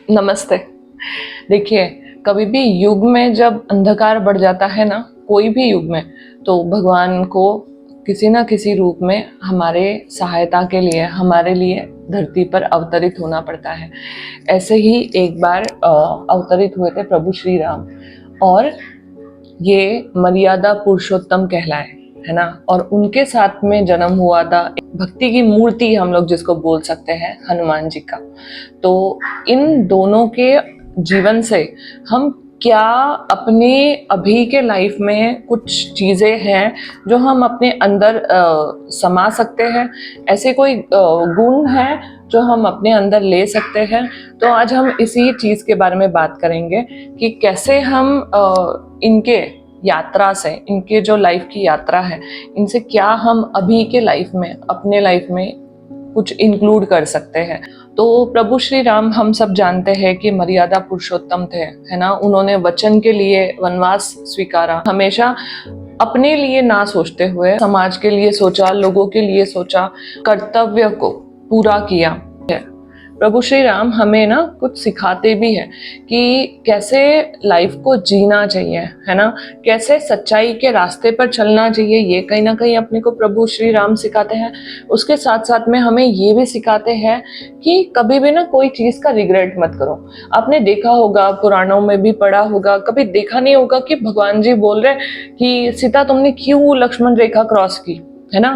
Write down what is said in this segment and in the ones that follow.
नमस्ते। देखिए, कभी भी युग में जब अंधकार बढ़ जाता है ना, कोई भी युग में, तो भगवान को किसी न किसी रूप में हमारे सहायता के लिए, हमारे लिए धरती पर अवतरित होना पड़ता है। ऐसे ही एक बार अवतरित हुए थे प्रभु श्री राम, और ये मर्यादा पुरुषोत्तम कहलाए, है ना? और उनके साथ में जन्म हुआ था भक्ति की मूर्ति, हम लोग जिसको बोल सकते हैं, हनुमान जी का। तो इन दोनों के जीवन से हम क्या अपने अभी के लाइफ में कुछ चीज़ें हैं जो हम अपने अंदर समा सकते हैं, ऐसे कोई गुण हैं जो हम अपने अंदर ले सकते हैं। तो आज हम इसी चीज़ के बारे में बात करेंगे कि कैसे हम इनके यात्रा से, इनके जो लाइफ की यात्रा है, इनसे क्या हम अभी के लाइफ में, अपने लाइफ में कुछ इंक्लूड कर सकते हैं। तो प्रभु श्री राम हम सब जानते हैं कि मर्यादा पुरुषोत्तम थे, है ना? उन्होंने वचन के लिए वनवास स्वीकारा, हमेशा अपने लिए ना सोचते हुए समाज के लिए सोचा, लोगों के लिए सोचा, कर्तव्य को पूरा किया। प्रभु श्री राम हमें ना कुछ सिखाते भी हैं कि कैसे लाइफ को जीना चाहिए, है ना? कैसे सच्चाई के रास्ते पर चलना चाहिए, ये कहीं ना कहीं अपने को प्रभु श्री राम सिखाते हैं। उसके साथ साथ में हमें ये भी सिखाते हैं कि कभी भी ना कोई चीज़ का रिग्रेट मत करो। आपने देखा होगा, पुराणों में भी पढ़ा होगा, कभी देखा नहीं होगा कि भगवान जी बोल रहे कि सीता तुमने क्यों लक्ष्मण रेखा क्रॉस की, है ना?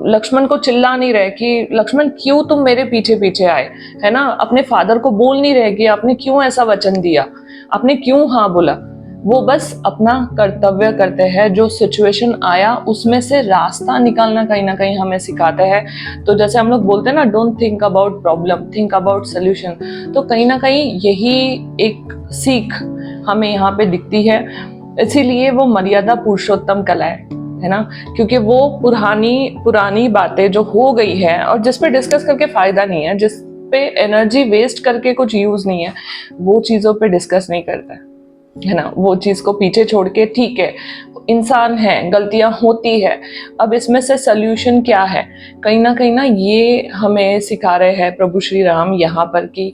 लक्ष्मण को चिल्ला नहीं रहे कि लक्ष्मण क्यों तुम मेरे पीछे पीछे आए, है ना? अपने फादर को बोल नहीं रहे कि आपने क्यों ऐसा वचन दिया, आपने क्यों हाँ बोला। वो बस अपना कर्तव्य करते हैं, जो सिचुएशन आया उसमें से रास्ता निकालना कहीं ना कहीं हमें सिखाते हैं। तो जैसे हम लोग बोलते हैं ना, don't think about problem, think about solution. तो कहीं ना कहीं यही एक सीख हमें यहाँ पे दिखती है। इसीलिए वो मर्यादा पुरुषोत्तम कला है ना? क्योंकि वो पुरानी बातें जो हो गई है और जिस पे डिस्कस करके फायदा नहीं है, जिस पे एनर्जी वेस्ट करके कुछ यूज नहीं है, वो चीजों पे डिस्कस नहीं करता है ना? वो चीज को पीछे छोड़ के, ठीक है इंसान है, गलतियां होती है, अब इसमें से सोल्यूशन क्या है, कहीं ना ये हमें सिखा रहे हैं प्रभु श्री राम यहाँ पर कि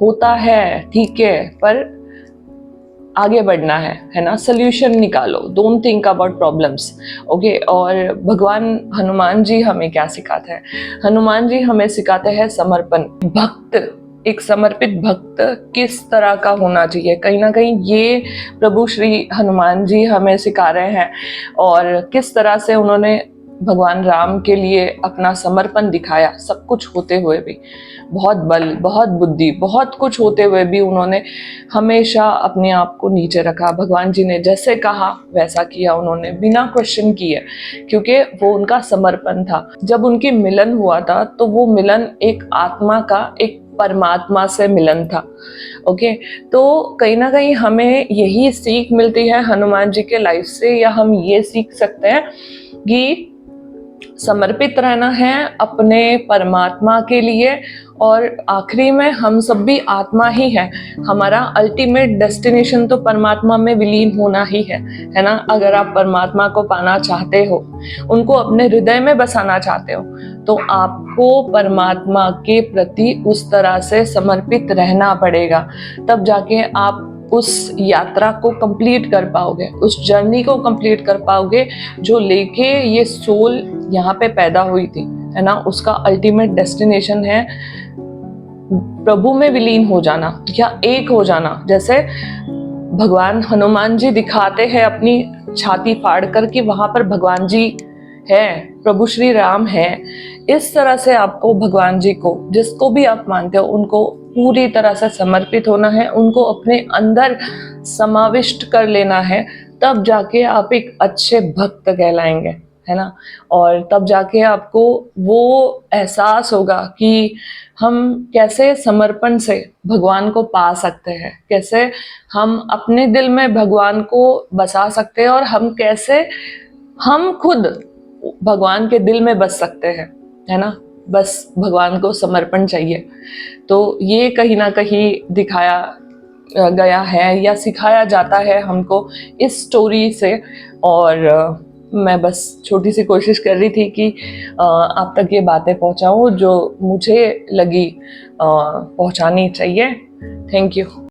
होता है ठीक है, पर आगे बढ़ना है ना? सोल्यूशन निकालो, don't think about problems. Okay. और भगवान हनुमान जी हमें क्या सिखाते हैं? हनुमान जी हमें सिखाते हैं समर्पण। भक्त, एक समर्पित भक्त किस तरह का होना चाहिए, कहीं ना कहीं ये प्रभु श्री हनुमान जी हमें सिखा रहे हैं। और किस तरह से उन्होंने भगवान राम के लिए अपना समर्पण दिखाया, सब कुछ होते हुए भी, बहुत बल, बहुत बुद्धि, बहुत कुछ होते हुए भी उन्होंने हमेशा अपने आप को नीचे रखा। भगवान जी ने जैसे कहा वैसा किया उन्होंने, बिना क्वेश्चन किए, क्योंकि वो उनका समर्पण था। जब उनकी मिलन हुआ था तो वो मिलन एक आत्मा का, एक परमात्मा से मिलन था। ओके। तो कहीं ना कहीं हमें यही सीख मिलती है हनुमान जी के लाइफ से, या हम ये सीख सकते हैं कि समर्पित रहना है अपने परमात्मा के लिए। और आखिरी में हम सब भी आत्मा ही है, हमारा अल्टीमेट डेस्टिनेशन तो परमात्मा में विलीन होना ही है ना? अगर आप परमात्मा को पाना चाहते हो, उनको अपने हृदय में बसाना चाहते हो, तो आपको परमात्मा के प्रति उस तरह से समर्पित रहना पड़ेगा। तब जाके आप उस यात्रा को कंप्लीट कर पाओगे, उस जर्नी को कंप्लीट कर पाओगे जो लेके ये सोल यहाँ पे पैदा हुई थी, है ना? उसका अल्टीमेट डेस्टिनेशन है प्रभु में विलीन हो जाना या एक हो जाना। जैसे भगवान हनुमान जी दिखाते हैं अपनी छाती फाड़ कर कि वहां पर भगवान जी है, प्रभु श्री राम है। इस तरह से आपको भगवान जी को, जिसको भी आप मानते हो, उनको पूरी तरह से समर्पित होना है, उनको अपने अंदर समाविष्ट कर लेना है। तब जाके आप एक अच्छे भक्त कहलाएंगे, है ना? और तब जाके आपको वो एहसास होगा कि हम कैसे समर्पण से भगवान को पा सकते हैं, कैसे हम अपने दिल में भगवान को बसा सकते हैं, और हम कैसे हम खुद भगवान के दिल में बस सकते हैं, है ना? बस भगवान को समर्पण चाहिए। तो ये कहीं ना कहीं दिखाया गया है या सिखाया जाता है हमको इस स्टोरी से। और मैं बस छोटी सी कोशिश कर रही थी कि आप तक ये बातें पहुंचाऊं जो मुझे लगी पहुंचानी चाहिए। Thank you.